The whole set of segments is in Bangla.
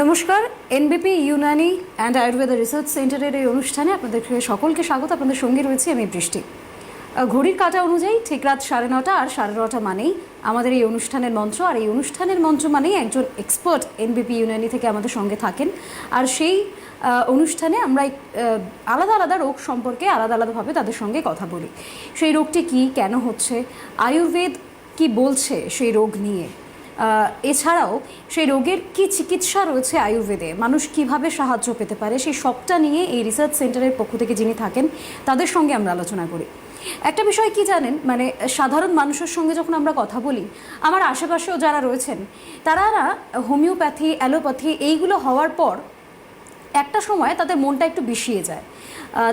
নমস্কার, এনবিপি ইউনানি অ্যান্ড আয়ুর্বেদা রিসার্চ সেন্টারের এই অনুষ্ঠানে আপনাদের সকলকে স্বাগত। আপনাদের সঙ্গে রয়েছে আমি বৃষ্টি। ঘড়ির কাঁটা অনুযায়ী ঠিক রাত 9:30 আর 9:30 মানেই আমাদের এই অনুষ্ঠানের মঞ্চ, আর এই অনুষ্ঠানের মঞ্চ মানেই একজন এক্সপার্ট এনবিপি ইউনানি থেকে আমাদের সঙ্গে থাকেন। আর সেই অনুষ্ঠানে আমরা আলাদা আলাদা রোগ সম্পর্কে আলাদা আলাদাভাবে তাদের সঙ্গে কথা বলি। সেই রোগটি কী, কেন হচ্ছে, আয়ুর্বেদ কি বলছে সেই রোগ নিয়ে, এছাড়াও সেই রোগের কি চিকিৎসা রয়েছে আয়ুর্বেদে, মানুষ কিভাবে সাহায্য পেতে পারে, সেই সবটা নিয়ে এই রিসার্চ সেন্টারের পক্ষ থেকে যিনি থাকেন তাদের সঙ্গে আমরা আলোচনা করি। একটা বিষয় কি জানেন, মানে সাধারণ মানুষের সঙ্গে যখন আমরা কথা বলি, আমার আশেপাশেও যারা রয়েছেন তারা হোমিওপ্যাথি, অ্যালোপ্যাথি এইগুলো হওয়ার পর একটা সময় তাদের মনটা একটু বিষিয়ে যায়।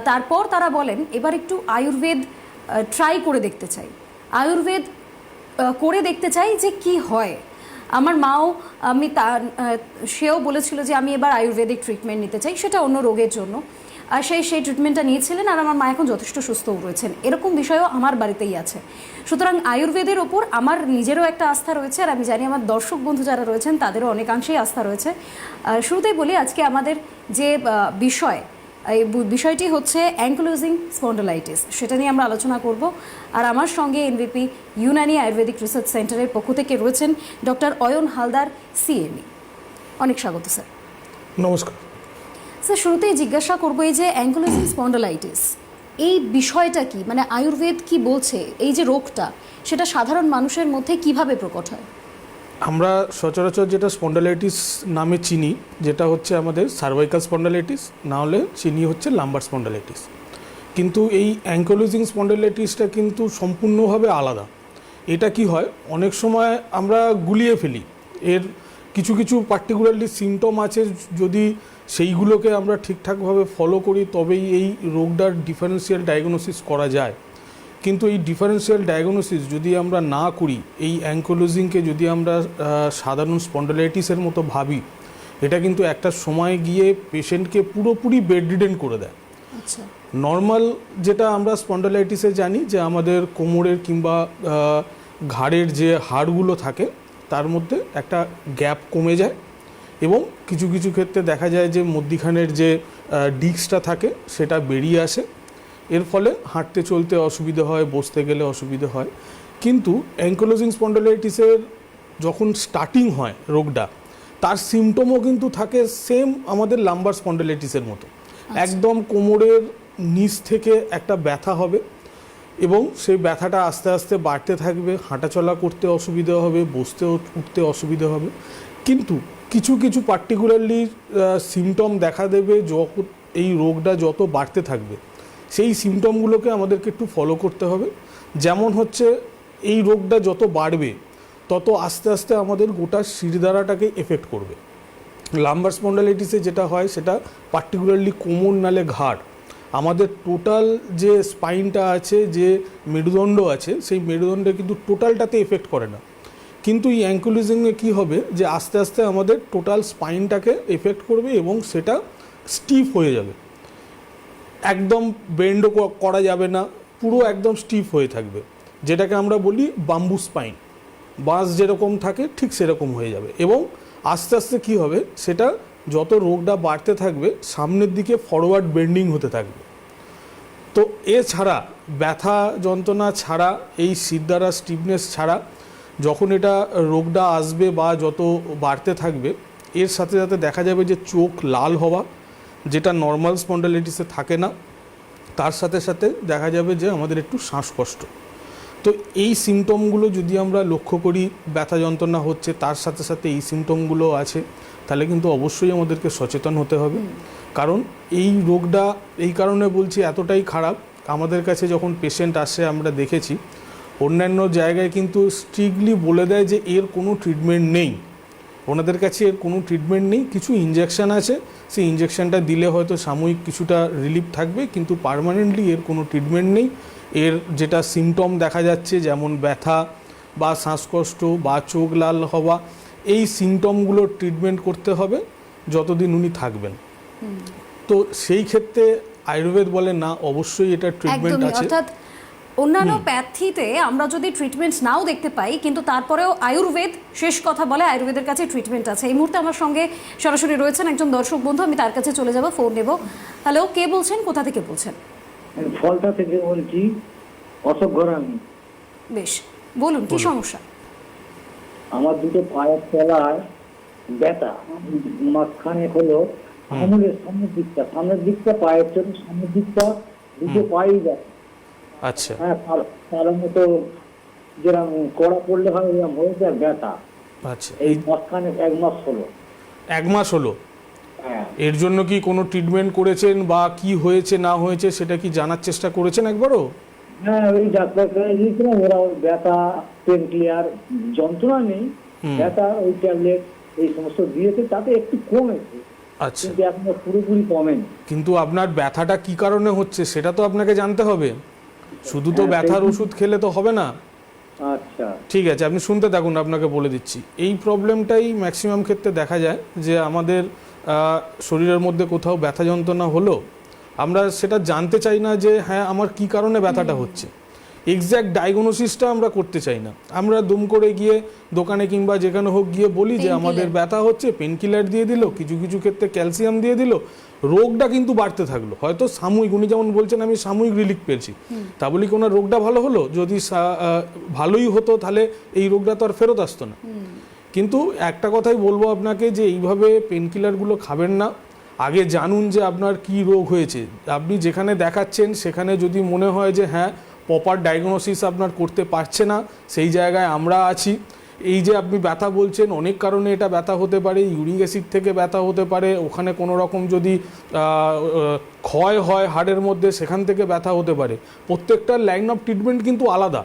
তারপর তারা বলেন এবার একটু আয়ুর্বেদ ট্রাই করে দেখতে চাই, আয়ুর্বেদ করে দেখতে চাই যে কি হয়। আমার মাও সেও বলেছিল যে আমি এবার আয়ুর্বেদিক ট্রিটমেন্ট নিতে চাই, সেটা অন্য রোগের জন্য। আর সেই ট্রিটমেন্টটা নিয়েছিলেন, আর আমার মা এখন যথেষ্ট সুস্থও রয়েছেন। এরকম বিষয়ও আমার বাড়িতেই আছে। সুতরাং আয়ুর্বেদের ওপর আমার নিজেরও একটা আস্থা রয়েছে, আর আমি জানি আমার দর্শক বন্ধু যারা রয়েছেন তাদেরও অনেকাংশেই আস্থা রয়েছে। শুরুতেই বলি, আজকে আমাদের যে এই বিষয়টি হচ্ছে অ্যাঙ্কিলোজিং স্পন্ডোলাইটিস, সেটা নিয়ে আমরা আলোচনা করব। আর আমার সঙ্গে এনবিপি ইউনানি আয়ুর্বেদিক রিসার্চ সেন্টারের পক্ষ থেকে রয়েছেন ডক্টর অয়ন হালদার, সিএমই। অনেক স্বাগত স্যার। নমস্কার স্যার, শুরুতেই জিজ্ঞাসা করবো, এই যে অ্যাঙ্কিলোজিং স্পন্ডোলাইটিস, এই বিষয়টা কি, মানে আয়ুর্বেদ কি বলছে, এই যে রোগটা সেটা সাধারণ মানুষের মধ্যে কিভাবে প্রকট হয়? আমরা সচরাচর যেটা স্পন্ডালাইটিস নামে চিনি, যেটা হচ্ছে আমাদের সার্ভাইকাল স্পন্ডালাইটিস, না হলে চিনি হচ্ছে লাম্বার স্পন্ডালাইটিস। কিন্তু এই অ্যাঙ্কিলোজিং স্পন্ডালাইটিসটা কিন্তু সম্পূর্ণভাবে আলাদা। এটা কি হয়, অনেক সময় আমরা গুলিয়ে ফেলি। এর কিছু কিছু পার্টিকুলারলি সিমটম আছে, যদি সেইগুলোকে আমরা ঠিকঠাকভাবে ফলো করি তবেই এই রোগটার ডিফারেন্সিয়াল ডায়াগনোসিস করা যায়। কিন্তু এই ডিফারেন্সিয়াল ডায়াগনোসিস যদি আমরা না করি, এই অ্যাঙ্কিলোজিংকে যদি আমরা সাধারণ স্পন্ডালাইটিসের মতো ভাবি, এটা কিন্তু একটা সময় গিয়ে পেশেন্টকে পুরোপুরি বেডরিডেন করে দেয়। আচ্ছা, নর্মাল যেটা আমরা স্পন্ডালাইটিসে জানি যে আমাদের কোমরের কিংবা ঘাড়ের যে হাড়গুলো থাকে তার মধ্যে একটা গ্যাপ কমে যায়, এবং কিছু কিছু ক্ষেত্রে দেখা যায় যে মধ্যিখানের যে ডিস্কটা থাকে সেটা বেরিয়ে আসে। এর ফলে হাঁটতে চলতে অসুবিধা হয়, বসতে গেলে অসুবিধা হয়। কিন্তু অ্যাঙ্কিলোজিং স্পন্ডালাইটিসের যখন স্টার্টিং হয় রোগটা, তার সিমটমও কিন্তু থাকে সেম আমাদের লাম্বার স্পন্ডালাইটিসের মতো। একদম কোমরের নিচ থেকে একটা ব্যথা হবে, এবং সেই ব্যথাটা আস্তে আস্তে বাড়তে থাকবে, হাঁটাচলা করতে অসুবিধা হবে, বসতে উঠতে অসুবিধা হবে। কিন্তু কিছু কিছু পার্টিকুলারলি সিমটম দেখা দেবে যখন এই রোগটা যত বাড়তে থাকবে, সেই সিমটমগুলোকে আমাদেরকে একটু ফলো করতে হবে। যেমন হচ্ছে, এই রোগটা যত বাড়বে তত আস্তে আস্তে আমাদের গোটা শিরদাঁড়াটাকে এফেক্ট করবে। লাম্বার স্পন্ডালাইটিসে যেটা হয় সেটা পার্টিকুলারলি কোমর নালে ঘাড়, আমাদের টোটাল যে স্পাইনটা আছে, যে মেরুদণ্ড আছে, সেই মেরুদণ্ডে কিন্তু টোটালটাতে এফেক্ট করে না। কিন্তু এই অ্যাঙ্কিলোজিংয়ে কী হবে, যে আস্তে আস্তে আমাদের টোটাল স্পাইনটাকে এফেক্ট করবে, এবং সেটা স্টিফ হয়ে যাবে। একদম বেন্ডও করা যাবে না, পুরো একদম স্টিফ হয়ে থাকবে, যেটাকে আমরা বলি বাম্বু স্পাইন। বাঁশ যেরকম থাকে ঠিক সেরকম হয়ে যাবে, এবং আস্তে আস্তে কী হবে, সেটা যত রোগটা বাড়তে থাকবে সামনের দিকে ফরওয়ার্ড বেন্ডিং হতে থাকবে। তো এছাড়া ব্যথা যন্ত্রণা ছাড়া, এই শিরদাঁড়া স্টিফনেস ছাড়া, যখন এটা রোগটা আসবে বা যত বাড়তে থাকবে, এর সাথে সাথে দেখা যাবে যে চোখ লাল হওয়া, যেটা নর্মাল স্পন্ডালাইটিসে থাকে না। তার সাথে সাথে দেখা যাবে যে আমাদের একটু শ্বাসকষ্ট। তো এই সিমটমগুলো যদি আমরা লক্ষ্য করি, ব্যথা যন্ত্রণা হচ্ছে, তার সাথে সাথে এই সিমটমগুলো আছে, তাহলে কিন্তু অবশ্যই আমাদেরকে সচেতন হতে হবে। কারণ এই রোগটা এই কারণে বলছি এতটাই খারাপ, আমাদের কাছে যখন পেশেন্ট আসে আমরা দেখেছি অন্যান্য জায়গায় কিন্তু স্ট্রিক্টলি বলে দেয় যে এর কোনো ট্রিটমেন্ট নেই, ওনাদের কাছে এর কোনো ট্রিটমেন্ট নেই। কিছু ইনজেকশান আছে, সেই ইনজেকশানটা দিলে হয়তো সাময়িক কিছুটা রিলিফ থাকবে, কিন্তু পার্মানেন্টলি এর কোনো ট্রিটমেন্ট নেই। এর যেটা সিমটম দেখা যাচ্ছে, যেমন ব্যথা বা শ্বাসকষ্ট বা চোখ লাল হওয়া, এই সিমটমগুলোর ট্রিটমেন্ট করতে হবে যতদিন উনি থাকবেন। তো সেই ক্ষেত্রে আয়ুর্বেদ বলে না, অবশ্যই এটা ট্রিটমেন্ট আছে। অর্থাৎ অন্যান্য প্যাথিতে আমরা যদি ট্রিটমেন্ট নাও দেখতে পাই, কিন্তু তারপরেও আয়ুর্বেদ শেষ কথা বলে, আয়ুর্বেদের কাছে ট্রিটমেন্ট আছে। এই মুহূর্তে আমার সঙ্গে সরাসরি রয়েছেন একজন দর্শক বন্ধু, আমি তার কাছে চলে যাব, ফোন নেব। হ্যালো, কে বলছেন, কোথা থেকে বলছেন? ফলতা থেকে বলছি, অশোক ঘরামি। বেশ, বলুন কি সমস্যা? আমার দুটো পায়ের তলায় ব্যথা, মাঝখানে হলো আঙুলের সামনের দিকটা পায়ের জন্য সামনের দিকটা দুটো পায়েই ব্যথা। আচ্ছা হ্যাঁ, তার মতো যেরকম কড়া পড়লে হয় এরকম হয়েছে আর ব্যথা। আচ্ছা, এই মাঝখানে 1 মাস হলো। 1 মাস হলো। হ্যাঁ, এর জন্য কি কোনো ট্রিটমেন্ট করেছেন বা কি হয়েছে না হয়েছে সেটা কি জানার চেষ্টা করেছেন একবারও? হ্যাঁ, ওই ডাক্তারকে গিয়েছিলাম, ওরা ওই ব্যথা, পেন ক্লিয়ার, যন্ত্রণা নেই, ব্যথা ওই ট্যাবলেট এই সমস্ত দিয়েছে, তাতে একটু কমেছে, আচ্ছা, কিন্তু এখনো পুরোপুরি কমেনি। কিন্তু আপনার ব্যথাটা কি কারণে হচ্ছে সেটা তো আপনাকে জানতে হবে। শুধু তো ব্যথার ওষুধ খেলে তো হবে না। আচ্ছা, ঠিক আছে, আপনি শুনতে থাকুন, আপনাকে বলে দিচ্ছি। এই প্রবলেমটাই ম্যাক্সিমাম ক্ষেত্রে দেখা যায় যে আমাদের শরীরের মধ্যে কোথাও ব্যথা যন্ত্রণা হলো, আমরা সেটা জানতে চাই না যে হ্যাঁ আমার কি কারণে ব্যথাটা হচ্ছে। এক্স্যাক্ট ডায়াগনোসিসটা আমরা করতে চাই না। আমরা দুম করে গিয়ে দোকানে কিংবা যেখানে হোক গিয়ে বলি যে আমাদের ব্যথা হচ্ছে, পেন কিলার দিয়ে দিল, কিছু কিছু ক্ষেত্রে ক্যালসিয়াম দিয়ে দিল, রোগটা কিন্তু বাড়তে থাকলো। হয়তো সাময়িক, উনি যেমন বলছেন আমি সাময়িক রিলিফ পেয়েছি, তা বলি কি ওনার রোগটা ভালো হলো? যদি ভালোই হতো তাহলে এই রোগটা তো আর ফেরত আসতো না। কিন্তু একটা কথাই বলবো আপনাকে যে এইভাবে পেন কিলারগুলো খাবেন না। আগে জানুন যে আপনার কি রোগ হয়েছে। আপনি যেখানে দেখাচ্ছেন সেখানে যদি মনে হয় যে হ্যাঁ প্রপার ডায়াগনোসিস আপনার করতে পারছে না, সেই জায়গায় আমরা আছি। এই যে আপনি ব্যথা বলছেন, অনেক কারণে এটা ব্যথা হতে পারে। ইউরিক অ্যাসিড থেকে ব্যথা হতে পারে, ওখানে কোনো রকম যদি ক্ষয় হয় হাড়ের মধ্যে সেখান থেকে ব্যথা হতে পারে। প্রত্যেকটা লাইন অফ ট্রিটমেন্ট কিন্তু আলাদা,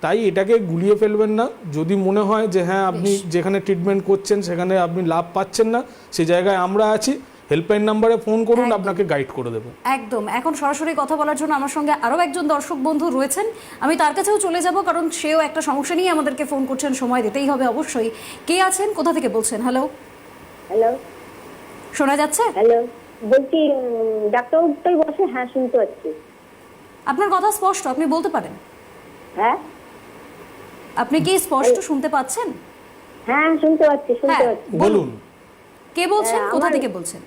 তাই এটাকে গুলিয়ে ফেলবেন না। যদি মনে হয় যে হ্যাঁ আপনি যেখানে ট্রিটমেন্ট করছেন সেখানে আপনি লাভ পাচ্ছেন না, সেই জায়গায় আমরা আছি, হেল্পলাইন নাম্বারে ফোন করুন, আপনাকে গাইড করে দেবো। একদম। এখন সরাসরি কথা বলার জন্য আমার সঙ্গে আরও একজন দর্শক বন্ধু রয়েছেন, আমি তার কাছেও চলে যাব, কারণ সেও একটা সমস্যা নিয়ে আমাদেরকে ফোন করছেন, সময় দিতেই হবে অবশ্যই। কে আছেন, কোথা থেকে বলছেন? হ্যালো, হ্যালো, শোনা যাচ্ছে? হ্যালো, বলছি ডাক্তারবাবুটাই বসে? হ্যাঁ, শুনতে পাচ্ছি। আপনার কথা স্পষ্ট, আপনি বলতে পারেন। হ্যাঁ, আপনি কি স্পষ্ট শুনতে পাচ্ছেন? হ্যাঁ, শুনতে পাচ্ছি, শুনতে হ্যাঁ, পাচ্ছি। বলুন। কে বলছেন, হ্যাঁ, কোথা আমার- থেকে বলছেন?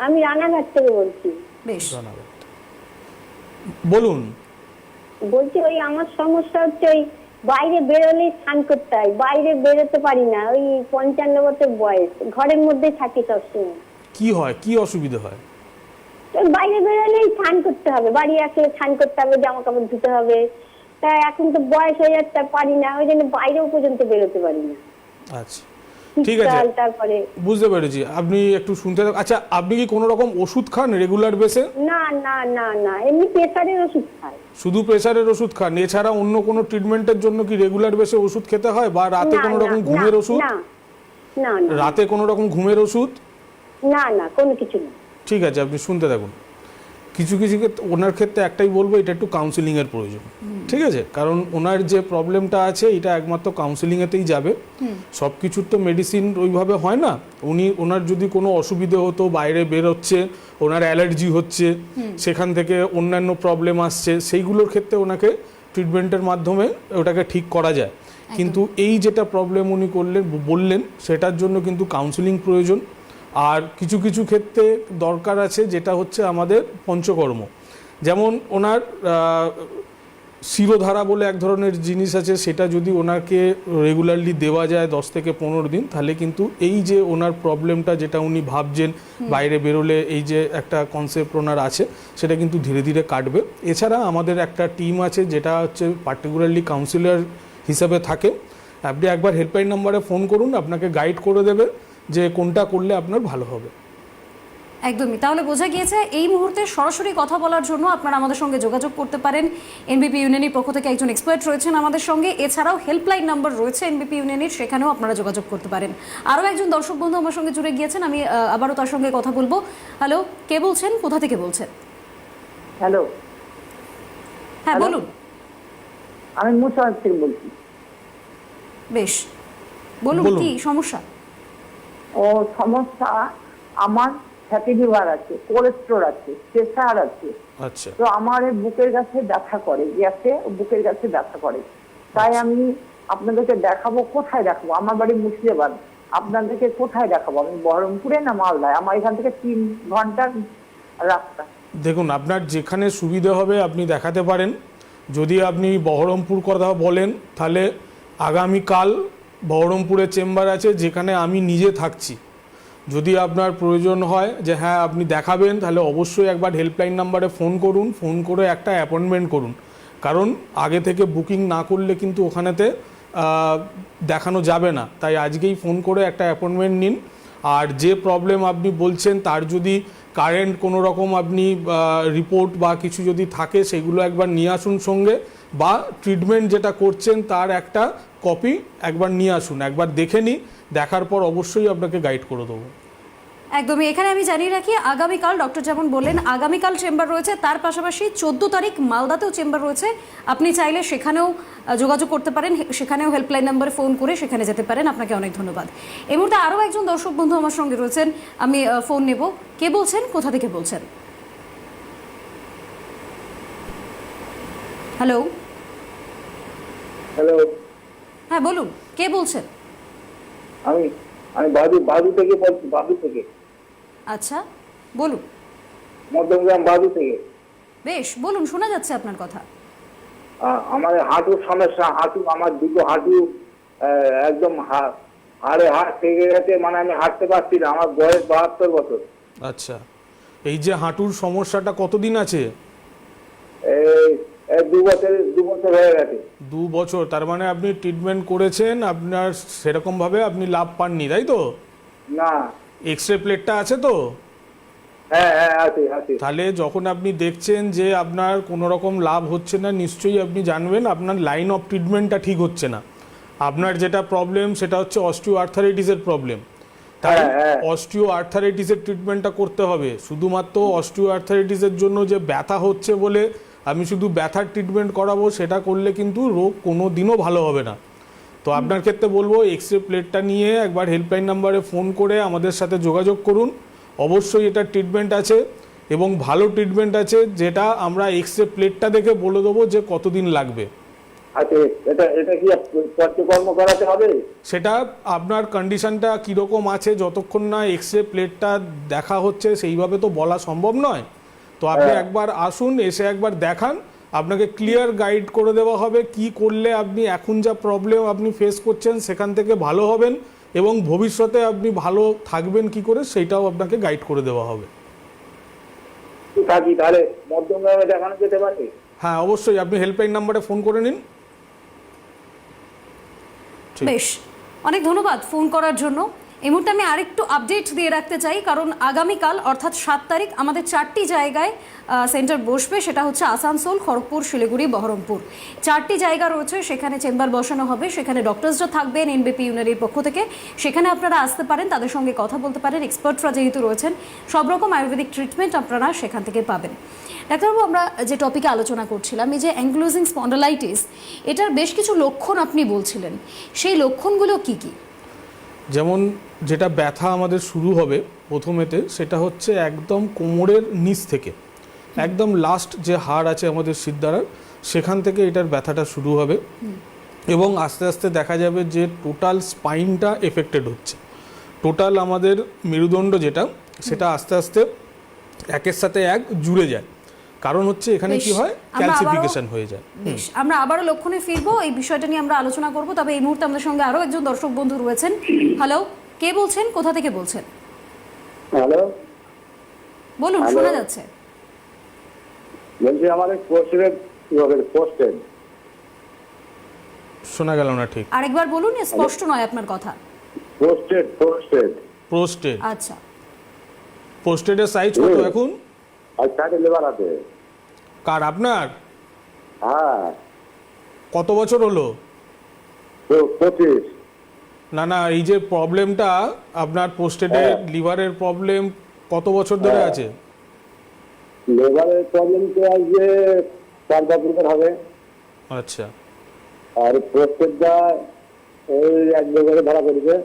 আমি রানাঘাট থেকে বলছি। বেশ, বলুন। বলছি ওই আমার সমস্যা হচ্ছে ওই বাইরে বেরোলেই স্নান করতে হয়, বাইরে বেরোতে পারি না। ওই 55 বছর বয়স, ঘরের মধ্যে থাকি সবসময়। কি হয়, কি অসুবিধা হয়? ওই বাইরে বেরোলেই স্নান করতে হবে, বাড়ি আসলে স্নান করতে হবে, জামা কাপড় ধুতে হবে। তা এখন তো বয়স হয়ে যাচ্ছে, পারি না, ওই জন্য বাইরেও পর্যন্ত বেরোতে পারি না। আচ্ছা, ঠিক আছে, শীতকাল, তারপরে বুঝতে পেরেছি। আপনি একটু শুনতে থাকুন। আচ্ছা, আপনি কি কোনো রকম ওষুধ খান রেগুলার বেসে? না না না না, এমনি প্রেসারের ওষুধ খাই। শুধু প্রেসারের ওষুধ খান, এছাড়া অন্য কোনো ট্রিটমেন্টের জন্য কি রেগুলার বেসে ওষুধ খেতে হয়, বা রাতে কোনো রকম ঘুমের ওষুধ? না না না রাতে কোনো রকম ঘুমের ওষুধ? না না, কোনো কিছু না। ঠিক আছে, আপনি শুনতে থাকুন। কিছু কিছু ক্ষেত্রে ওনার ক্ষেত্রে একটাই বলবো, এটা একটু কাউন্সিলিংয়ের প্রয়োজন। ঠিক আছে, কারণ ওনার যে প্রবলেমটা আছে এটা একমাত্র কাউন্সিলিংয়েতেই যাবে। সব কিছুর তো মেডিসিন ওইভাবে হয় না। ওনার যদি কোনো অসুবিধে হতো, বাইরে বেরোচ্ছে, ওনার অ্যালার্জি হচ্ছে, সেখান থেকে অন্যান্য প্রবলেম আসছে, সেইগুলোর ক্ষেত্রে ওনাকে ট্রিটমেন্টের মাধ্যমে ওটাকে ঠিক করা যায়। কিন্তু এই যেটা প্রবলেম উনি বললেন সেটার জন্য কিন্তু কাউন্সিলিং প্রয়োজন। আর কিছু কিছু ক্ষেত্রে দরকার আছে যেটা হচ্ছে আমাদের পঞ্চকর্ম। যেমন ওনার শিরোধারা বলে এক ধরনের জিনিস আছে, সেটা যদি ওনাকে রেগুলারলি দেওয়া যায় 10 থেকে 15 দিন, তাহলে কিন্তু এই যে ওনার প্রবলেমটা যেটা উনি ভাবছেন বাইরে বেরোলে এই যে একটা কনসেপ্ট ওনার আছে, সেটা কিন্তু ধীরে ধীরে কাটবে। এছাড়া আমাদের একটা টিম আছে যেটা হচ্ছে পার্টিকুলারলি কাউন্সিলর হিসাবে থাকে। আপনি একবার হেল্পলাইন নাম্বারে ফোন করুন, আপনাকে গাইড করে দেবে যে কোনটা করলে আপনার ভালো হবে। একদমই। তাহলে বোঝা গিয়েছে এই মুহূর্তে সরাসরি কথা বলার জন্য আপনারা আমাদের সঙ্গে যোগাযোগ করতে পারেন। এনবিপি ইউনিয়নের পক্ষ থেকে একজন এক্সপার্ট রয়েছেন আমাদের সঙ্গে, এছাড়াও হেল্পলাইন নাম্বার রয়েছে এনবিপি ইউনিয়নের, সেখানেও আপনারা যোগাযোগ করতে পারেন। আরও একজন দর্শক বন্ধু আমার সঙ্গে জুড়ে গিয়েছেন, আমি আবারও তার সঙ্গে কথা বলবো। হ্যালো, কে বলছেন, কোথা থেকে বলছেন? হ্যালো, হ্যাঁ, হ্যালো। বলুন। আমি মুর্শিদাবাদ থেকে বলছি। বেশ, বলুন বলুন। কি সমস্যা? ও সমস্যা, আমার ফ্যাটি লিভার আছে, কোলেস্ট্রল আছে, প্রেশার আছে। আচ্ছা তো আমার এই বুকের কাছে ব্যথা করে, গ্যাসে বুকের কাছে ব্যথা করে। তাই আমি আপনাদেরকে দেখাবো। কোথায় দেখাবো? আমার বাড়ি মুর্শিদাবাদ। আপনাদেরকে কোথায় দেখাবো? আমি বহরমপুরে না মালদায়? আমার এখান থেকে 3 ঘন্টার রাস্তা। দেখুন, আপনার যেখানে সুবিধে হবে আপনি দেখাতে পারেন। যদি আপনি বহরমপুর কথা বলেন তাহলে আগামীকাল বহরমপুরে চেম্বার আছে, যেখানে আমি নিজে থাকছি। যদি আপনার প্রয়োজন হয় যে হ্যাঁ আপনি দেখাবেন, তাহলে অবশ্যই একবার হেল্পলাইন নাম্বারে ফোন করুন, ফোন করে একটা অ্যাপয়েন্টমেন্ট করুন। কারণ আগে থেকে বুকিং না করলে কিন্তু ওখানেতে দেখানো যাবে না। তাই আজকেই ফোন করে একটা অ্যাপয়েন্টমেন্ট নিন। আর যে প্রবলেম আপনি বলছেন তার যদি কারেন্ট কোনো রকম আপনি রিপোর্ট বা কিছু যদি থাকে সেগুলো একবার নিয়ে আসুন সঙ্গে, বা ট্রিটমেন্ট যেটা করছেন তার একটা কপি একবার নিয়ে আসুন। একবার দেখে নিই, দেখার পর অবশ্যই আপনাকে গাইড করে দেবো। একদমই। এখানে আমি জানিয়ে রাখি, আগামীকাল ডক্টর যেমন বললেন আগামীকাল চেম্বার রয়েছে, তার পাশাপাশি 14 তারিখ মালদাতেও চেম্বার রয়েছে। আপনি চাইলে সেখানেও যোগাযোগ করতে পারেন, সেখানেও হেল্পলাইন নাম্বারে ফোন করে সেখানে যেতে পারেন। আপনাকে অনেক ধন্যবাদ। এই মুহূর্তে আরও একজন দর্শক বন্ধু আমার সঙ্গে রয়েছেন, আমি ফোন নেব। কে বলছেন, কোথা থেকে বলছেন? হ্যালো। হ্যালো, হ্যাঁ বলুন, কে বলছেন? আমি আমি বাদু থেকে বলছি, বাদু থেকে, আচ্ছা বলুন। মধ্যমগ্রাম বাদু থেকে। বেশ, বলুন, শোনা যাচ্ছে আপনার কথা। আমার হাঁটুর সমস্যা। আমার দুটো হাঁটু একদম হাড়ে হাড় থেকে গেছে, মানে আমি হাঁটতে পারছি না। আমার বয়স 72 বছর। আচ্ছা, এই যে হাঁটুর সমস্যাটা কতদিন আছে? এই 2 বছর হয়ে গেছে। 2 বছর, তার মানে আপনি ট্রিটমেন্ট করেছেন, আপনার সেরকমভাবে আপনি লাভ পাননি, তাই তো? না। এক্স-রে প্লেটটা আছে তো? হ্যাঁ হ্যাঁ, আছে। তাহলে যখন আপনি দেখছেন যে আপনার কোনো রকম লাভ হচ্ছে না, নিশ্চয়ই আপনি জানবেন আপনার লাইন অফ ট্রিটমেন্টটা ঠিক হচ্ছে না। আপনার যেটা প্রবলেম সেটা হচ্ছে অস্টিও আর্থারাইটিসের প্রবলেম। তাই অস্টিও আর্থারাইটিসের ট্রিটমেন্টটা করতে হবে। শুধুমাত্র অস্টিও আর্থারাইটিসের জন্য যে ব্যথা হচ্ছে বলে আমি শুধু ব্যথার ট্রিটমেন্ট করাবো, সেটা করলে কিন্তু রোগ কোনো দিনও ভালো হবে না। তো আপনার ক্ষেত্রে বলবো এক্স-রে প্লেটটা নিয়ে একবার হেল্পলাইন নাম্বারে ফোন করে আমাদের সাথে যোগাযোগ করুন। অবশ্যই এটা ট্রিটমেন্ট আছে এবং ভালো ট্রিটমেন্ট আছে, যেটা আমরা এক্স-রে প্লেটটা দেখে বলে দেবো যে কতদিন লাগবে। আচ্ছা, এটা কি কার্যকর্ম করাতে হবে? সেটা আপনার কন্ডিশনটা কীরকম আছে, যতক্ষণ না এক্স-রে প্লেটটা দেখা হচ্ছে সেইভাবে তো বলা সম্ভব নয়। তো আপনি একবার আসুন, এসে একবার দেখান, আপনাকে ক্লিয়ার গাইড করে দেওয়া হবে কি করলে আপনি এখন যা প্রবলেম আপনি ফেস করছেন সেখান থেকে ভালো হবেন এবং ভবিষ্যতে আপনি ভালো থাকবেন কি করে সেইটাও আপনাকে গাইড করে দেওয়া হবে। থাকি তাহলে মধ্যমগ্রামে দেখানো যেতে পারে? হ্যাঁ অবশ্যই, আপনি হেল্পলাইন নাম্বারে ফোন করে নিন। বেশ, অনেক ধন্যবাদ ফোন করার জন্য। এই মুহূর্তে আমি আরেকটু আপডেট দিয়ে রাখতে চাই, কারণ আগামীকাল অর্থাৎ 7 তারিখ আমাদের 4টি জায়গায় সেন্টার বসবে। সেটা হচ্ছে আসানসোল, খড়গপুর, শিলিগুড়ি, বহরমপুর। 4টি জায়গা রয়েছে, সেখানে চেম্বার বসানো হবে। সেখানে ডক্টরসরা থাকবেন এনবিপি ইউনারির পক্ষ থেকে। সেখানে আপনারা আসতে পারেন, তাদের সঙ্গে কথা বলতে পারেন। এক্সপার্টরা যেহেতু রয়েছেন, সব রকম আয়ুর্বেদিক ট্রিটমেন্ট আপনারা সেখান থেকে পাবেন। ডাক্তারবাবু, আমরা যে টপিকে আলোচনা করছিলাম, এই যে অ্যাঙ্কিলোজিং স্পন্ডালাইটিস, এটার বেশ কিছু লক্ষণ আপনি বলছিলেন, সেই লক্ষণগুলো কি কি? যেমন যেটা ব্যথা আমাদের শুরু হবে প্রথমেতে, সেটা হচ্ছে একদম কোমরের নিচ থেকে, একদম লাস্ট যে হাড় আছে আমাদের শিরদাঁড়ার, সেখান থেকে এটার ব্যথাটা শুরু হবে এবং আস্তে আস্তে দেখা যাবে যে টোটাল স্পাইনটা এফেক্টেড হচ্ছে। টোটাল আমাদের মেরুদণ্ড যেটা, সেটা আস্তে আস্তে একের সাথে এক জুড়ে যায়। কারণ হচ্ছে এখানে কি হয়, ক্যালসিফিকেশন হয়ে যায়। বেশ, আমরা আবারও লক্ষণে ফিরবো, এই বিষয়টা নিয়ে আমরা আলোচনা করব। তবে এই মুহূর্তে আমাদের সঙ্গে আরো একজন দর্শক বন্ধু রয়েছেন। হ্যালো, কে বলছেন, কোথা থেকে বলছেন? হ্যালো, বলুন, শোনা যাচ্ছে। বলছি আমাদের পোস্টেড শোনা গেল না ঠিক, আরেকবার বলুন, স্পষ্ট নয় আপনার কথা। Posted prostate. আচ্ছা, প্রোস্টেটের সাইজ কত এখন? আর 60 লেবার আছে। কার, আপনার? হ্যাঁ। কত বছর হলো? 25। না না, এই যে প্রবলেমটা আপনার প্রোস্টেটের লিভারের প্রবলেম কত বছর ধরে আছে? লেবারের প্রবলেম তো আজকে 4-5 বছর হবে। আচ্ছা, আর প্রস্টেটটা ওই 1 বছরে ধরা পড়েছে।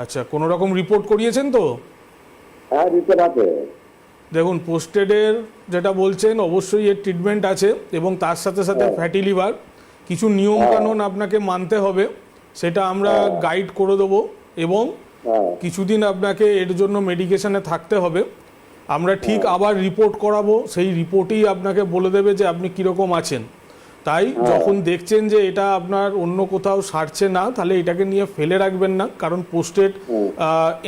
আচ্ছা, কোনো রকম রিপোর্ট করিয়েছেন তো? হ্যাঁ দিতে পারবে। দেখুন, পোস্টেডের যেটা বলছেন অবশ্যই এর ট্রিটমেন্ট আছে, এবং তার সাথে সাথে ফ্যাটি লিভার কিছু নিয়ম কানুন আপনাকে মানতে হবে, সেটা আমরা গাইড করে দেবো, এবং কিছুদিন আপনাকে এর জন্য মেডিকেশনে থাকতে হবে। আমরা ঠিক আবার রিপোর্ট করাবো, সেই রিপোর্টেই আপনাকে বলে দেবে যে আপনি কীরকম আছেন। তাই যখন দেখছেন যে এটা আপনার অন্য কোথাও সারছে না, তাহলে এটাকে নিয়ে ফেলে রাখবেন না, কারণ পোস্টেড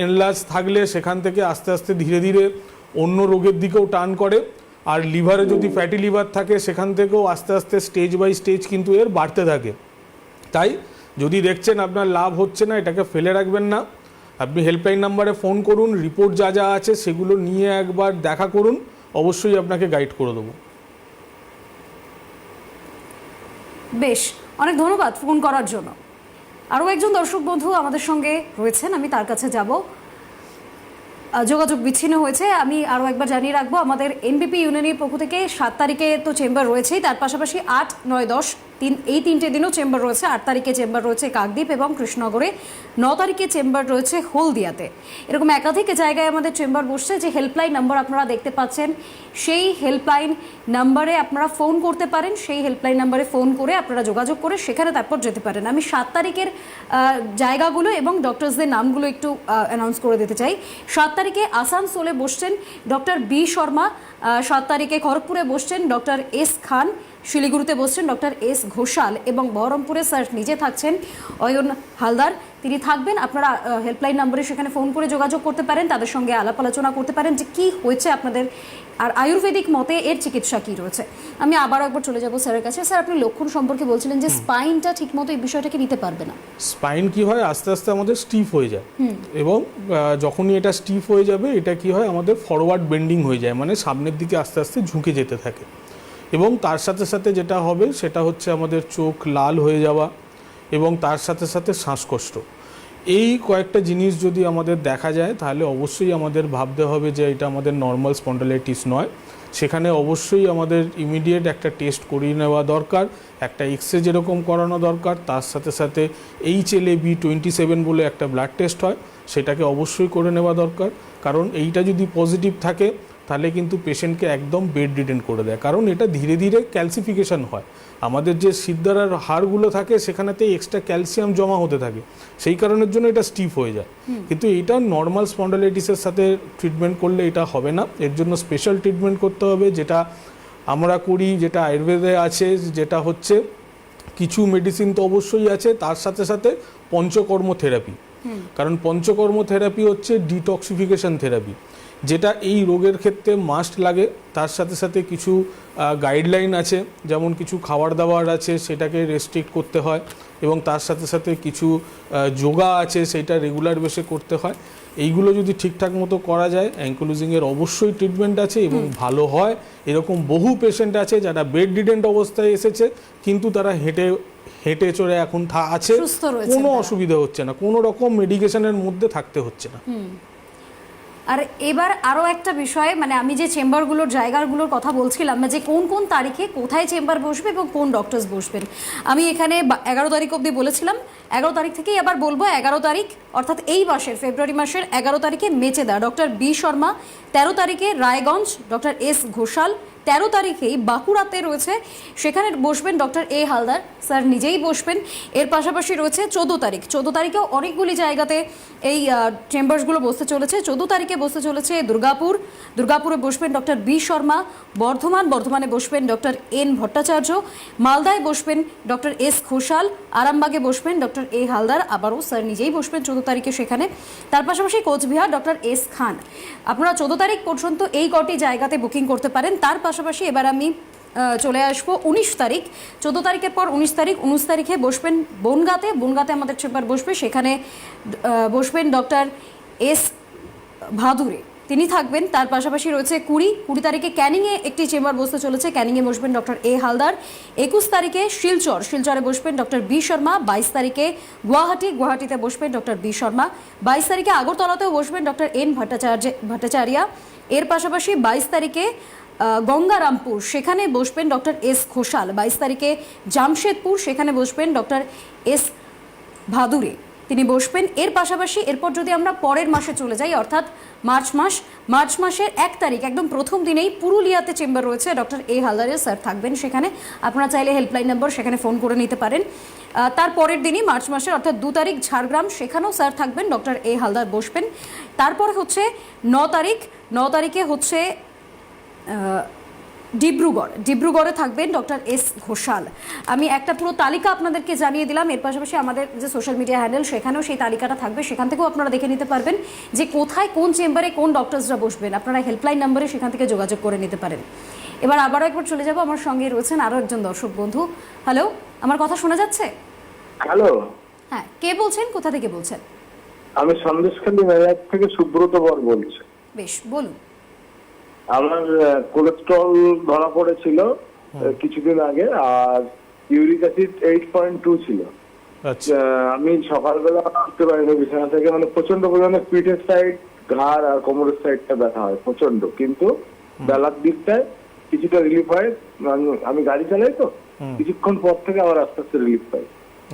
এনলার্জ থাকলে সেখান থেকে আস্তে আস্তে ধীরে ধীরে অন্য রোগের দিকেও টার্ন করে। আর লিভারে যদি ফ্যাটি লিভার থাকে, সেখান থেকেও আস্তে আস্তে স্টেজ বাই স্টেজ কিন্তু এর বাড়তে থাকে। তাই যদি দেখছেন আপনার লাভ হচ্ছে না, এটাকে ফেলে রাখবেন না, আপনি হেল্পলাইন নাম্বারে ফোন করুন, রিপোর্ট যা যা আছে সেগুলো নিয়ে একবার দেখা করুন, অবশ্যই আপনাকে গাইড করে দেবো। বেশ, অনেক ধন্যবাদ ফোন করার জন্য। আরও একজন দর্শক বন্ধু আমাদের সঙ্গে রয়েছেন, আমি তার কাছে যাব। যোগাযোগ বিচ্ছিন্ন হয়েছে। আমি আরও একবার জানিয়ে রাখবো, আমাদের এনবিপি ইউনিয়নের পক্ষ থেকে 7 তারিখে তো চেম্বার রয়েছেই, তার পাশাপাশি 8, 9, 10 এই 3টে দিনও চেম্বার রয়েছে। 8 তারিখে চেম্বার রয়েছে কাকদ্বীপ এবং কৃষ্ণনগরে, 9 তারিখে চেম্বার রয়েছে হলদিয়াতে। এরকম একাধিক জায়গায় আমাদের চেম্বার বসছে। যে হেল্পলাইন নাম্বার আপনারা দেখতে পাচ্ছেন, সেই হেল্পলাইন নাম্বারে আপনারা ফোন করতে পারেন। সেই হেল্পলাইন নাম্বারে ফোন করে আপনারা যোগাযোগ করে সেখানে তারপর যেতে পারেন। আমি 7 তারিখের জায়গাগুলো এবং ডক্টরসদের নামগুলো একটু অ্যানাউন্স করে দিতে চাই। 7 তারিখে আসানসোলে বসছেন ডক্টর বি শর্মা, 7 তারিখে খড়গপুরে বসছেন ডক্টর এস খান, শিলিগুড়িতে বসছেন ডক্টর এস ঘোষাল, এবং বহরমপুরে স্যার নিজে থাকছেন অয়ন হালদার, তিনি থাকবেন। আপনারা হেল্পলাইন নম্বরে সেখানে ফোন করে যোগাযোগ করতে পারেন, তাদের সঙ্গে আলাপ আলোচনা করতে পারেন যে কী হয়েছে আপনাদের, আর আয়ুর্বেদিক মতে এর চিকিৎসা কী রয়েছে। আমি আবারও একবার চলে যাব স্যারের কাছে। স্যার, আপনি লক্ষণ সম্পর্কে বলছিলেন যে স্পাইনটা ঠিকমতো এই বিষয়টাকে নিতে পারবে না। স্পাইন কি হয়, আস্তে আস্তে আমাদের স্টিফ হয়ে যায়, এবং যখনই এটা স্টিফ হয়ে যাবে, এটা কি হয়, আমাদের ফরওয়ার্ড বেন্ডিং হয়ে যায়, মানে সামনের দিকে আস্তে আস্তে ঝুঁকে যেতে থাকে। এবং তার সাথে সাথে যেটা হবে সেটা হচ্ছে আমাদের চোখ লাল হয়ে যাওয়া, এবং তার সাথে সাথে শ্বাসকষ্ট। এই কয়েকটা জিনিস যদি আমাদের দেখা যায়, তাহলে অবশ্যই আমাদের ভাবতে হবে যে এটা আমাদের নর্মাল স্পন্ডালাইটিস নয়। সেখানে অবশ্যই আমাদের ইমিডিয়েট একটা টেস্ট করিয়ে নেওয়া দরকার, একটা এক্সরে যেরকম করানো দরকার, তার সাথে সাথে HLA-B27 বলে একটা ব্লাড টেস্ট হয়, সেটাকে অবশ্যই করে নেওয়া দরকার। কারণ এইটা যদি পজিটিভ থাকে, তাহলে কিন্তু পেশেন্টকে একদম বেড রিডেন করে দেয়, কারণ এটা ধীরে ধীরে ক্যালসিফিকেশন হয়। আমাদের যে সিদ্ধারার হাড়গুলো থাকে, সেখানেতে এক্সট্রা ক্যালসিয়াম জমা হতে থাকে, সেই কারণের জন্য এটা স্টিফ হয়ে যায়। কিন্তু এটা নর্মাল স্পন্ডালাইটিসের সাথে ট্রিটমেন্ট করলে এটা হবে না, এর জন্য স্পেশাল ট্রিটমেন্ট করতে হবে, যেটা আমরা করি, যেটা আয়ুর্বেদে আছে, যেটা হচ্ছে কিছু মেডিসিন তো অবশ্যই আছে, তার সাথে সাথে পঞ্চকর্ম থেরাপি। কারণ পঞ্চকর্ম থেরাপি হচ্ছে ডিটক্সিফিকেশন থেরাপি, যেটা এই রোগের ক্ষেত্রে মাস্ট লাগে। তার সাথে সাথে কিছু গাইডলাইন আছে, যেমন কিছু খাবার দাবার আছে, সেটাকে রেস্ট্রিক্ট করতে হয়, এবং তার সাথে সাথে কিছু যোগা আছে, সেটা রেগুলার বেসে করতে হয়। এইগুলো যদি ঠিকঠাক মতো করা যায়, অ্যাঙ্কোলজিংয়ের অবশ্যই ট্রিটমেন্ট আছে এবং ভালো হয়। এরকম বহু পেশেন্ট আছে যারা বেড রিডেন্ট অবস্থায় এসেছে, কিন্তু তারা হেঁটে চড়ে এখন আছে, কোনো অসুবিধা হচ্ছে না, কোনো রকম মেডিকেশনের মধ্যে থাকতে হচ্ছে না। আর এবার আরও একটা বিষয়, মানে আমি যে চেম্বারগুলোর জায়গাগুলোর কথা বলছিলাম, যে কোন কোন তারিখে কোথায় চেম্বার বসবে এবং কোন ডক্টরস বসবেন, আমি এখানে 11 তারিখ অবধি বলেছিলাম। 11 তারিখ থেকেই আবার বলবো। 11 তারিখ অর্থাৎ এই মাসের ফেব্রুয়ারি মাসের 11 তারিখে মেচেদা ডক্টর বি শর্মা, 13 তারিখে রায়গঞ্জ ডক্টর এস ঘোষাল, 13 তারিখেই বাঁকুড়াতে রয়েছে, সেখানে বসবেন ডক্টর এ হালদার, স্যার নিজেই বসবেন। এর পাশাপাশি রয়েছে 14 তারিখেও অনেকগুলি জায়গাতে এই চেম্বারসগুলো বসতে চলেছে। 14 তারিখে বসতে চলেছে দুর্গাপুরে বসবেন ডক্টর বি শর্মা, বর্ধমানে বসবেন ডক্টর এন ভট্টাচার্য, মালদায় বসবেন ডক্টর এস ঘোষাল, আরামবাগে বসবেন ডক্টর এ হালদার, আবারও স্যার নিজেই বসবেন 14 তারিখে সেখানে। তার পাশাপাশি কোচবিহার ডক্টর এস খান। আপনারা 14 তারিখ পর্যন্ত এই কটি জায়গাতে বুকিং করতে পারেন। তার পাশাপাশি এবার আমি চলে আসবো 19 তারিখ। 14 তারিখের পর 19 তারিখে বসবেন বনগাঁতে আমাদের চেম্বার বসবে, সেখানে বসবেন ডক্টর এস ভাদুরে, তিনি থাকবেন। তার পাশাপাশি রয়েছে 20 তারিখে ক্যানিংয়ে একটি চেম্বার বসতে চলেছে, ক্যানিংয়ে বসবেন ডক্টর এ হালদার। 21 তারিখে শিলচরে বসবেন ডক্টর বি শর্মা। 22 তারিখে গুয়াহাটিতে বসবেন ডক্টর বি শর্মা। 22 তারিখে আগরতলাতেও বসবেন ডক্টর এন ভট্টাচার্যা। এর পাশাপাশি 22 তারিখে গঙ্গারামপুর, সেখানে বসবেন ডক্টর এস ঘোষাল। 22 তারিখে জামশেদপুর, সেখানে বসবেন ডক্টর এস ভাদুরে, তিনি বসবেন। এর পাশাপাশি এরপর যদি আমরা পরের মাসে চলে যাই, অর্থাৎ মার্চ মাসের 1 তারিখ একদম প্রথম দিনেই পুরুলিয়াতে চেম্বার রয়েছে ডক্টর এ হালদারের, স্যার থাকবেন সেখানে। আপনারা চাইলে হেল্পলাইন নম্বর সেখানে ফোন করে নিতে পারেন। তার পরের দিনই মার্চ মাসের অর্থাৎ 2 তারিখ ঝাড়গ্রাম, সেখানেও স্যার থাকবেন, ডক্টর এ হালদার বসবেন। তারপরে হচ্ছে 9 তারিখে হচ্ছে ডিব্রুগড়ে থাকবেন ডক্টর এস ঘোষাল। আমি একটা পুরো তালিকা আপনাদেরকে জানিয়ে দিলাম। এর পাশাপাশি আমাদের যে সোশ্যাল মিডিয়া হ্যান্ডেল সেখানেও সেই তালিকাটা থাকবে, সেখান থেকেও আপনারা দেখে নিতে পারবেন যে কোথায় কোন চেম্বারে কোন ডক্টরসরা বসবেন। আপনারা হেল্পলাইন নাম্বারে সেখান থেকে যোগাযোগ করে নিতে পারেন। এবার আবারও একবার চলে যাব, আমার সঙ্গে রয়েছেন আরও একজন দর্শক বন্ধু। হ্যালো, আমার কথা শোনা যাচ্ছে? হ্যালো, হ্যাঁ, কে বলছেন, কোথা থেকে বলছেন? আমি সন্দেশখালী মেলার থেকে সুব্রত বর বলছি। বেশ, বলুন। আমার কোলেস্ট্রল ধরা পড়েছিল কিছুদিন আগে, আর ইউরিক অ্যাসিড 8.2 ছিল। আচ্ছা, আমি সকালবেলা উঠতে পারিনি বিছানা থেকে, মানে প্রচন্ড পরিমাণে পিঠের সাইড, ঘাড় আর কোমরের সাইডটা ব্যথা হয় প্রচন্ড, কিন্তু বেলার দিকটায় কিছুটা রিলিফ হয়। আমি গাড়ি চালাই তো, কিছুক্ষণ পর থেকে আবার আস্তে আস্তে রিলিফ পাই।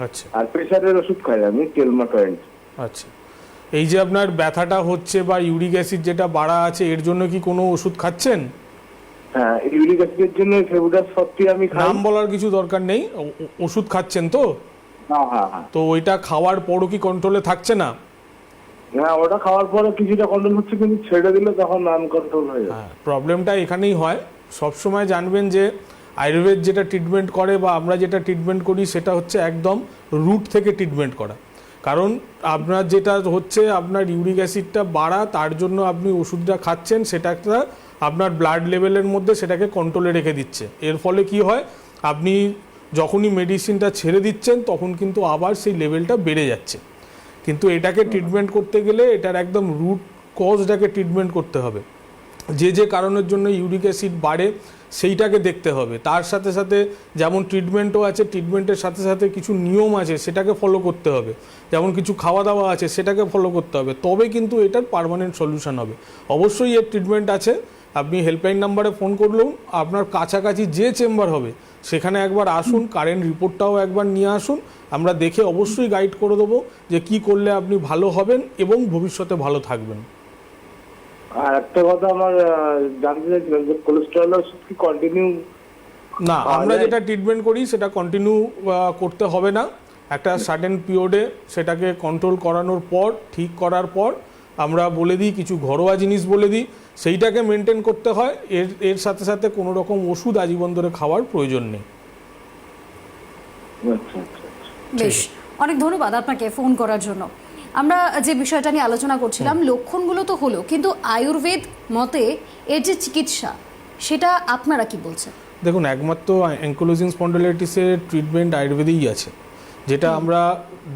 আচ্ছা, আর প্রেশারের ওষুধ খাই আমি, টেলমাটোয়েন্ট। আচ্ছা। এই যে আপনার ব্যথাটা হচ্ছে বা ইউরিক অ্যাসিড যেটা বাড়া আছে, এর জন্য কি কোনো ওষুধ খাচ্ছেন? হ্যাঁ, ইউরিক অ্যাসিডের জন্য ফেবুডাস 40 আমি খাই। নাম বলার কিছু দরকার নেই, ওষুধ খাচ্ছেন তো? হ্যাঁ। তো ওইটা খাওয়ার পরও কি কন্ট্রোলে থাকছে না? হ্যাঁ, ওটা খাওয়ার পরে কিছুটা কন্ট্রোল হচ্ছে, কিন্তু ছেড়ে দিলে তখন আনকন্ট্রোল হয়ে যায়। হ্যাঁ, প্রবলেমটা এখানেই হয়। সবসময় জানবেন যে আয়ুর্বেদ যেটা ট্রিটমেন্ট করে বা আমরা যেটা ট্রিটমেন্ট করি সেটা হচ্ছে একদম রুট থেকে ট্রিটমেন্ট করা। কারণ আপনার যেটা হচ্ছে আপনার ইউরিক অ্যাসিডটা বাড়া, তার জন্য আপনি ওষুধটা খাচ্ছেন, সেটা একটা আপনার ব্লাড লেভেলের মধ্যে সেটাকে কন্ট্রোলে রেখে দিচ্ছে। এর ফলে কি হয়, আপনি যখনই মেডিসিনটা ছেড়ে দিচ্ছেন তখন কিন্তু আবার সেই লেভেলটা বেড়ে যাচ্ছে। কিন্তু এটাকে ট্রিটমেন্ট করতে গেলে এটার একদম রুট কজটাকে ট্রিটমেন্ট করতে হবে। যে কারণের জন্য ইউরিক অ্যাসিড বাড়ে সেইটাকে দেখতে হবে। তার সাথে সাথে যেমন ট্রিটমেন্টও আছে, ট্রিটমেন্টের সাথে সাথে কিছু নিয়ম আছে সেটাকে ফলো করতে হবে, যেমন কিছু খাওয়া দাওয়া আছে সেটাকে ফলো করতে হবে, তবে কিন্তু এটার পার্মানেন্ট সলিউশন হবে। অবশ্যই এর ট্রিটমেন্ট আছে। আপনি হেল্পলাইন নাম্বারে ফোন করলেও আপনার কাছাকাছি যে চেম্বার হবে সেখানে একবার আসুন, কারেন্ট রিপোর্টটাও একবার নিয়ে আসুন, আমরা দেখে অবশ্যই গাইড করে দেবো যে কি করলে আপনি ভালো হবেন এবং ভবিষ্যতে ভালো থাকবেন। আর একটা কথা আমার জানতে চাইছিলাম যে কোলেস্ট্রল ওষুধ কি কন্টিনিউ? না, আমরা যেটা ট্রিটমেন্ট করি সেটা কন্টিনিউ করতে হবে না। একটা সার্টেন পিরিয়ডে সেটাকে কন্ট্রোল করানোর পর, ঠিক করার পর আমরা বলে দিই কিছু ঘরোয়া জিনিস বলে দিই, সেইটাকে মেনটেন করতে হয়। এর সাথে সাথে কোনো রকম ওষুধ আজীবন ধরে খাওয়ার প্রয়োজন নেই। আচ্ছা। বেশ, অনেক ধন্যবাদ আপনাকে ফোন করার জন্য। আমরা যে বিষয়টা নিয়ে আলোচনা করছিলাম, লক্ষণগুলো তো হলো, কিন্তু আয়ুর্বেদ মতে এর যে চিকিৎসা সেটা আপনারা কি বলছেন? দেখুন, একমাত্র অ্যাঙ্কিলোজিং স্পন্ডিলাইটিসের ট্রিটমেন্ট আয়ুর্বেদেই আছে। যেটা আমরা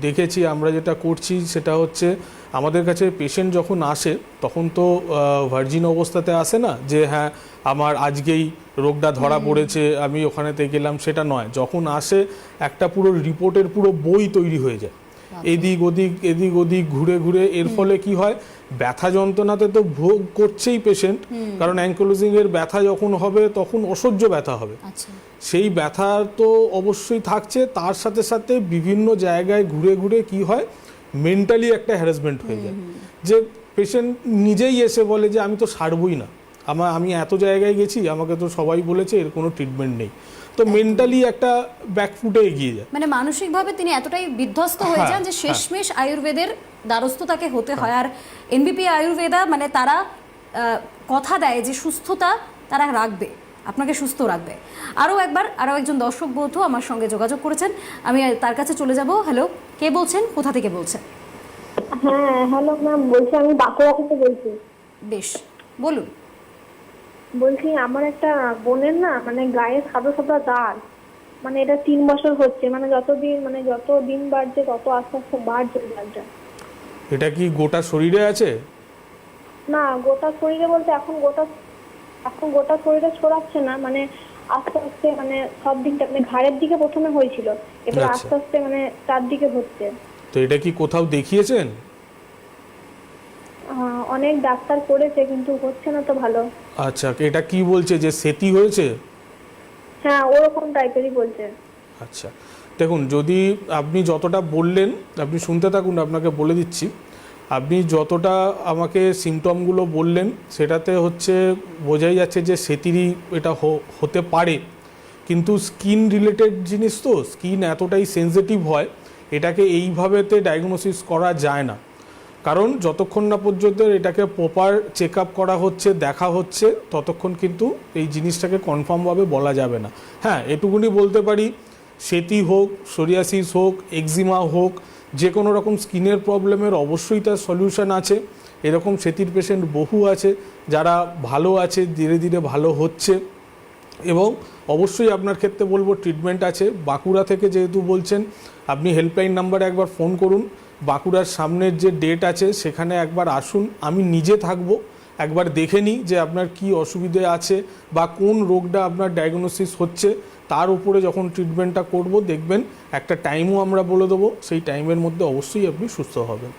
দেখেছি, আমরা যেটা করছি সেটা হচ্ছে আমাদের কাছে পেশেন্ট যখন আসে তখন তো ভার্জিন অবস্থাতে আসে না যে হ্যাঁ আমার আজকেই রোগটা ধরা পড়েছে আমি ওখানেতে গেলাম, সেটা নয়। যখন আসে একটা পুরো রিপোর্টের পুরো বই তৈরি হয়ে যায়, এদিক ওদিক ঘুরে ঘুরে। এর ফলে কি হয়, ব্যথা যন্ত্রণাতে তো ভোগ করছেই পেশেন্ট, কারণ অ্যাঙ্কিলোজিং এর ব্যথা যখন হবে তখন অসহ্য ব্যথা হবে। সেই ব্যথা তো অবশ্যই থাকছে, তার সাথে সাথে বিভিন্ন জায়গায় ঘুরে ঘুরে কি হয়, মেন্টালি একটা হ্যারাসমেন্ট হয়ে যায়। যে পেশেন্ট নিজেই এসে বলে যে আমি তো সারবই না, আমি এত জায়গায় গেছি, আমাকে তো সবাই বলেছে এর কোনো ট্রিটমেন্ট নেই। তো মেন্টালি একটা ব্যাকফুটে এগিয়ে যায়, মানে মানসিকভাবে তিনি এতটাই বিধ্বস্ত হয়ে যান যে শেষমেশ আয়ুর্বেদের দ্বারস্থ তাকে হতে হয়। আর এনবিপি আয়ুর্বেদা মানে তারা কথা দেয় যে সুস্থতা তারা রাখবে, আপনাকে সুস্থ রাখবে। আরও একজন দর্শক বন্ধু আমার সঙ্গে যোগাযোগ করেছেন, আমি তার কাছে চলে যাব। হ্যালো, কে বলছেন, কোথা থেকে বলছেন? হ্যাঁ, হ্যালো ম্যাম, বলছি আমি বাঁকুড়া থেকে বলছি। বেশ, বলুন। বলছি আমার একটা বোনের না মানে গায়ে সাদা সাদা দাগ, মানে এটা 3 বছর হচ্ছে, মানে যত দিন বাড়ছে তত আস্তে আস্তে বাড়ছে দাগটা। এটা কি গোটা শরীরে আছে? না, গোটা শরীরে বলতে এখন গোটা শরীরে ছড়াচ্ছে না, মানে আস্তে আস্তে মানে সব দিকটা, মানে ঘাড়ের দিকে প্রথমে হয়েছিল, এবার আস্তে আস্তে মানে চারদিকে হচ্ছে। তো এটা কি কোথাও দেখিয়েছেন? অনেক ডাক্তার করেছে কিন্তু হচ্ছে না তো ভালো। আচ্ছা, এটা কি বলছে যে সেতি হয়েছে? হ্যাঁ, ওরকম টাইপেরই বলছে। আচ্ছা, দেখুন, যদি আপনি যতটা বললেন, আপনি শুনতে থাকুন, আপনাকে বলে দিচ্ছি। আপনি যতটা আমাকে সিমটমগুলো বললেন সেটাতে হচ্ছে বোঝাই যাচ্ছে যে সেতিরই এটা হতে পারে, কিন্তু স্কিন রিলেটেড জিনিস তো, স্কিন এতটাই সেনসিটিভ হয়, এটাকে এইভাবেতে ডায়াগনোসিস করা যায় না। কারণ যতক্ষণ না পর্যন্ত এটাকে প্রপার চেক আপ করা হচ্ছে, দেখা হচ্ছে, ততক্ষণ কিন্তু এই জিনিসটাকে কনফার্মভাবে বলা যাবে না। হ্যাঁ, এটুকুনি বলতে পারি, সেতি হোক, সোরিয়াসিস হোক, এক্সিমা হোক, যে কোনো রকম স্কিনের প্রবলেমের অবশ্যই তার সলিউশন আছে। এরকম সেতির পেশেন্ট বহু আছে যারা ভালো আছে, ধীরে ধীরে ভালো হচ্ছে। এবং অবশ্যই আপনার ক্ষেত্রে বলবো ট্রিটমেন্ট আছে। বাঁকুড়া থেকে যেহেতু বলছেন, আপনি হেল্পলাইন নাম্বারে একবার ফোন করুন। বাঁকুড়ার সামনের যে ডেট আছে সেখানে একবার আসুন, আমি নিজে থাকবো, একবার দেখে নিই যে আপনার কি অসুবিধে আছে বা কোন রোগটা আপনার ডায়াগনোসিস হচ্ছে। তার উপরে যখন ট্রিটমেন্টটা করব, দেখবেন একটা টাইমও আমরা বলে দেবো, সেই টাইমের মধ্যে অবশ্যই আপনি সুস্থ হবেন।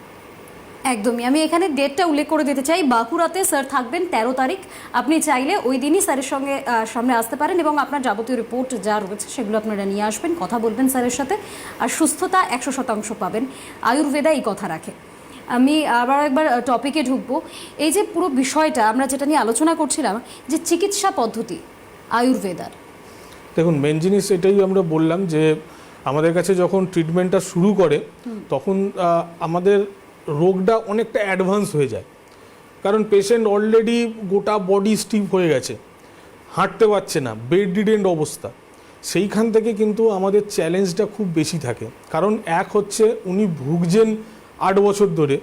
একদমই। আমি এখানে ডেটটা উল্লেখ করে দিতে চাই, বাঁকুড়াতে স্যার থাকবেন 13 তারিখ। আপনি চাইলে ওই দিনই স্যারের সঙ্গে সামনে আসতে পারেন এবং আপনার যাবতীয় রিপোর্ট যা রয়েছে সেগুলো আপনারা নিয়ে আসবেন, কথা বলবেন স্যারের সাথে, আর সুস্থতা 100% পাবেন। আয়ুর্বেদা এই কথা রাখে। আমি আবার একবার টপিকে ঢুকবো। এই যে পুরো বিষয়টা আমরা যেটা নিয়ে আলোচনা করছিলাম, যে চিকিৎসা পদ্ধতি আয়ুর্বেদার, দেখুন, মেন জিনিস এটাই আমরা বললাম যে আমাদের কাছে যখন ট্রিটমেন্টটা শুরু করে তখন আমাদের রোগটা অনেকটা অ্যাডভান্স হয়ে যায়। কারণ পেশেন্ট অলরেডি গোটা বডি স্টিফ হয়ে গেছে, হাঁটতে পারছে না, বেড রিডেন্ড অবস্থা। সেইখান থেকে কিন্তু আমাদের চ্যালেঞ্জটা খুব বেশি থাকে। কারণ এক হচ্ছে উনি ভুগছেন 8 বছর ধরে,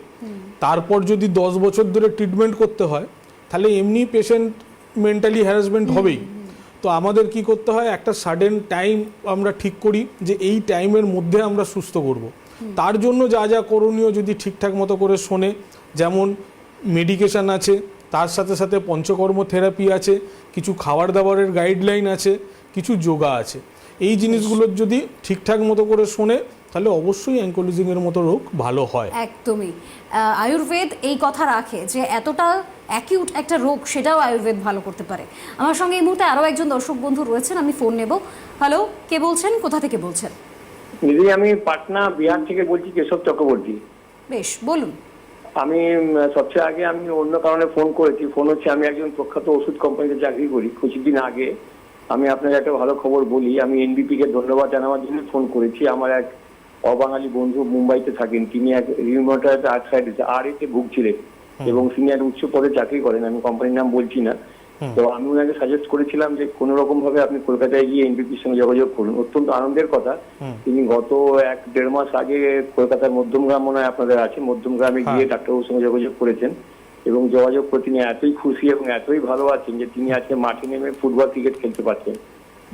তারপর যদি 10 বছর ধরে ট্রিটমেন্ট করতে হয় তাহলে এমনি পেশেন্ট মেন্টালি হ্যারাসমেন্ট হবেই। তো আমাদের কি করতে হয়, একটা সাডেন টাইম আমরা ঠিক করি যে এই টাইমের মধ্যে আমরা সুস্থ করব। তার জন্য যা যা করণীয় যদি ঠিকঠাক মতো করে শোনে, যেমন মেডিকেশান আছে, তার সাথে সাথে পঞ্চকর্ম থেরাপি আছে, কিছু খাবার দাবারের গাইডলাইন আছে, কিছু যোগা আছে। এই জিনিসগুলোর যদি ঠিকঠাক মতো করে শোনে তাহলে অবশ্যই অ্যাঙ্কোলজিংয়ের মতো রোগ ভালো হয়। একদমই। আয়ুর্বেদ এই কথা রাখে যে এতটা অ্যাকিউট একটা রোগ সেটাও আয়ুর্বেদ ভালো করতে পারে। আমার সঙ্গে এই মুহূর্তে আরও একজন দর্শক বন্ধু রয়েছেন, আমি ফোন নেব। হ্যালো, কে বলছেন, কোথা থেকে বলছেন? দিদি, আমি পাটনা বিহার থেকে বলছি, কেশব চক্রবর্তী। বেশ, বলুন। আমি সবচেয়ে আগে আমি অন্য কারণে ফোন করেছি। ফোন হচ্ছে, আমি একজন প্রখ্যাত ওষুধ কোম্পানিতে চাকরি করি। কিছুদিন আগে আমি আপনাকে একটা ভালো খবর বলি। আমি এনবিপি কে ধন্যবাদ জানাবার জন্য ফোন করেছি। আমার এক অবাঙালি বন্ধু মুম্বাইতে থাকেন, তিনি এক রিউমাটয়েড আর্থ্রাইটিস RA-তে ভুগছিলেন এবং তিনি এক উচ্চ পদে চাকরি করেন, আমি কোম্পানির নাম বলছি না। তো আমি ওনাকে সাজেস্ট করেছিলাম যে কোনো রকম ভাবে আপনি কলকাতায় গিয়ে এনবিপির সঙ্গে যোগাযোগ করুন। অত্যন্ত আনন্দের কথা, তিনি গত 1-1.5 মাস আগে কলকাতার মধ্যমগ্রাম মনে হয় আপনাদের আছে, মধ্যমগ্রামে গিয়ে ডাক্তারবাবুর সঙ্গে যোগাযোগ করেছেন এবং যোগাযোগ করে তিনি এতই খুশি এবং এতই ভালো আছেন যে তিনি আজকে মাঠে নেমে ফুটবল ক্রিকেট খেলতে পারছেন।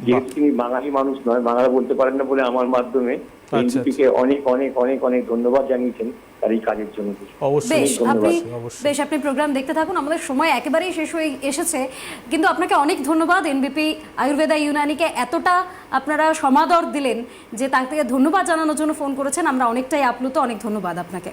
যেহেতু তিনি বাঙালি মানুষ নয়, বাংলা বলতে পারেন না বলে আমার মাধ্যমে এনবিপিকে অনেক অনেক অনেক অনেক ধন্যবাদ জানিয়েছেন তার এই কাজের জন্য। বেশ, আপনি প্রোগ্রাম দেখতে থাকুন। আমাদের সময় একেবারেই শেষ হয়ে এসেছে, কিন্তু আপনাকে অনেক ধন্যবাদ। এনবিপি আয়ুর্বেদা ইউনানিকে এতটা আপনারা সমাদর দিলেন যে তার থেকে ধন্যবাদ জানানোর জন্য ফোন করেছেন, আমরা অনেকটাই আপ্লুত। অনেক ধন্যবাদ আপনাকে।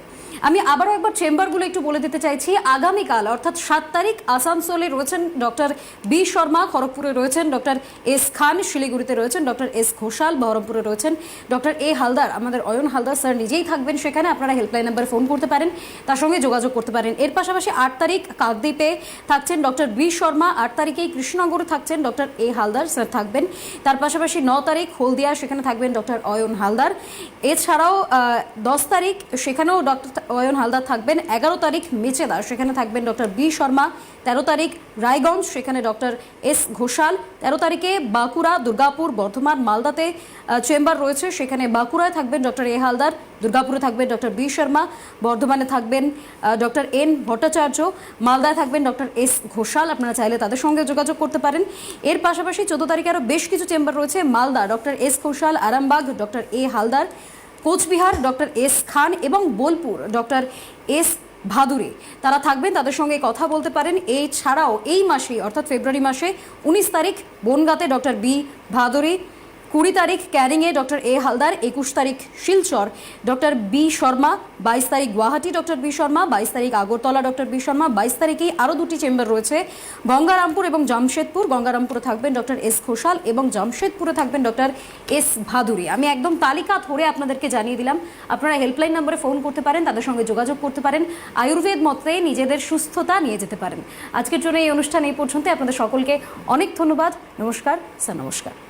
আমি আবারও একবার চেম্বারগুলো একটু বলে দিতে চাইছি। আগামীকাল অর্থাৎ 7 তারিখ আসানসোলে রয়েছেন ডক্টর বি শর্মা, খড়গপুরে রয়েছেন ডক্টর এস খান, শিলিগুড়িতে রয়েছেন ডক্টর এস ঘোষাল, বহরমপুরে রয়েছেন ডক্টর এ হালদার, আমাদের অয়ন হালদার স্যার নিজেই থাকবেন সেখানে। আপনারা হেল্পলাইন নাম্বারে ফোন করতে পারেন, তার সঙ্গে যোগাযোগ করতে পারেন। এর পাশাপাশি 8 তারিখ কাকদ্বীপে থাকছেন ডক্টর বি শর্মা, 8 তারিখেই কৃষ্ণনগরে থাকছেন ডক্টর এ হালদার স্যার থাকবেন। তার পাশাপাশি 9 তারিখ হলদিয়া, সেখানে থাকবেন ডক্টর অয়ন হালদার। এছাড়াও 10 তারিখ সেখানেও ডক্টর অয়ন হালদার থাকবেন। 11 তারিখ মেচেদা, সেখানে থাকবেন ডক্টর বি শর্মা। 13 তারিখ রায়গঞ্জ, সেখানে ডক্টর এস ঘোষাল। 13 তারিখে বাঁকুড়া, দুর্গাপুর, বর্ধমান, মালদাতে চেম্বার রয়েছে, সেখানে বাঁকুড়ায় থাকবেন ডক্টর এ হালদার, দুর্গাপুরে থাকবেন ডক্টর বি শর্মা, বর্ধমানে থাকবেন ডক্টর এন ভট্টাচার্য, মালদায় থাকবেন ডক্টর এস ঘোষাল। আপনারা চাইলে তাদের সঙ্গে যোগাযোগ করতে পারেন। এর পাশাপাশি 14 তারিখে আরও বেশ কিছু চেম্বার রয়েছে। Malda doctor S Ghoshal, Arambagh doctor A Haldar, Coochbehar doctor S Khan এবং বোলপুর ডক্টর এস ভাদুরী, তারা থাকবেন, তাদের সঙ্গে কথা বলতে পারেন। এছাড়াও এই মাসেই অর্থাৎ ফেব্রুয়ারি মাসে 19 তারিখ বনগাঁতে ডক্টর বি ভাদুরী, 20 তারিখ ক্যানিংয়ে ডক্টর এ হালদার, 21 তারিখ শিলচর ডক্টর বি শর্মা, 22 তারিখ গুয়াহাটি ডক্টর বি শর্মা, 22 তারিখ আগরতলা ডক্টর বি শর্মা, 22 তারিখেই আরও 2টি চেম্বার রয়েছে গঙ্গারামপুর এবং জামশেদপুর। গঙ্গারামপুরে থাকবেন ডক্টর এস ঘোষাল এবং জামশেদপুরে থাকবেন ডক্টর এস ভাদুরী। আমি একদম তালিকা ধরে আপনাদেরকে জানিয়ে দিলাম, আপনারা হেল্পলাইন নম্বরে ফোন করতে পারেন, তাদের সঙ্গে যোগাযোগ করতে পারেন, আয়ুর্বেদ মতে নিজেদের সুস্থতা নিয়ে যেতে পারেন। আজকের জন্য এই অনুষ্ঠান এই পর্যন্ত। আপনাদের সকলকে অনেক ধন্যবাদ। নমস্কার স্যার, নমস্কার।